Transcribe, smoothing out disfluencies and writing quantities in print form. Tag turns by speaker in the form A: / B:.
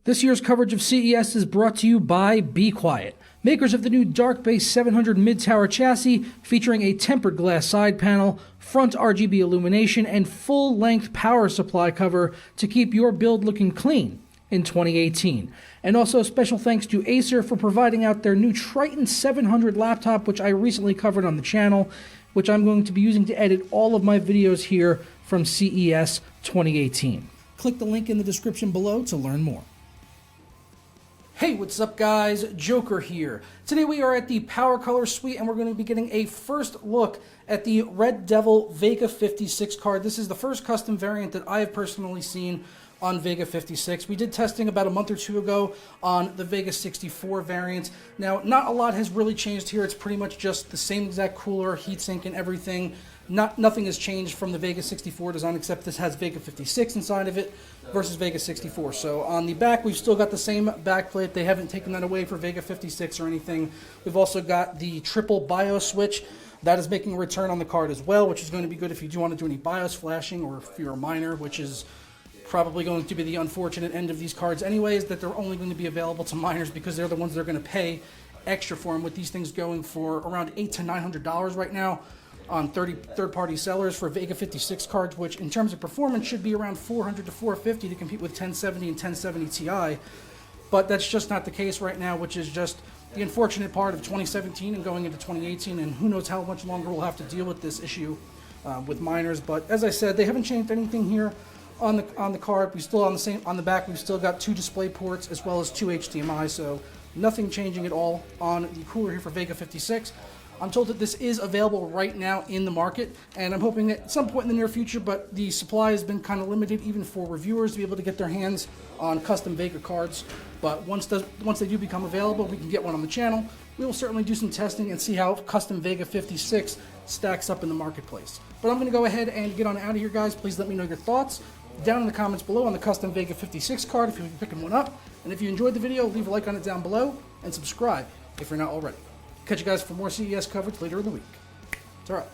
A: This year's coverage of CES is brought to you by Be Quiet, makers of the new Dark Base 700 mid-tower chassis featuring a tempered glass side panel, front RGB illumination, and full-length power supply cover to keep your build looking clean in 2018. And also special thanks to Acer for providing out their new Triton 700 laptop, which I recently covered on the channel, which I'm going to be using to edit all of my videos here from CES 2018. Click the link in the description below to learn more. Hey, what's up guys? Joker here. Today we are at the PowerColor suite and we're going to be getting a first look at the Red Devil Vega 56 card. This is the first custom variant that I have personally seen on Vega 56. We did testing about a month or two ago on the Vega 64 variant. Now, not a lot has really changed here. It's pretty much just the same exact cooler, heatsink, and everything. Nothing has changed from the Vega 64 design, except this has Vega 56 inside of it versus Vega 64. So on the back, we've still got the same backplate. They haven't taken that away for Vega 56 or anything. We've also got the triple BIOS switch. That is making a return on the card as well, which is going to be good if you do want to do any BIOS flashing or if you're a miner, which is probably going to be the unfortunate end of these cards anyways, that they're only going to be available to miners because they're the ones that are going to pay extra for them, with these things going for around $800 to $900 right now on third-party sellers for Vega 56 cards, which in terms of performance should be around $400 to $450 to compete with 1070 and 1070 Ti. But that's just not the case right now, which is just the unfortunate part of 2017 and going into 2018, and who knows how much longer we'll have to deal with this issue with miners. But as I said, they haven't changed anything here on the card. We still on the back. We've still got 2 display ports as well as 2 HDMI. So nothing changing at all on the cooler here for Vega 56. I'm told that this is available right now in the market, and I'm hoping that at some point in the near future, but the supply has been kind of limited even for reviewers to be able to get their hands on custom Vega cards. But once they do become available, we can get one on the channel. We will certainly do some testing and see how custom Vega 56 stacks up in the marketplace. But I'm going to go ahead and get on out of here, guys. Please let me know your thoughts down in the comments below on the custom Vega 56 card if you'll be picking one up. And if you enjoyed the video, leave a like on it down below and subscribe if you're not already. Catch you guys for more CES coverage later in the week. It's all right.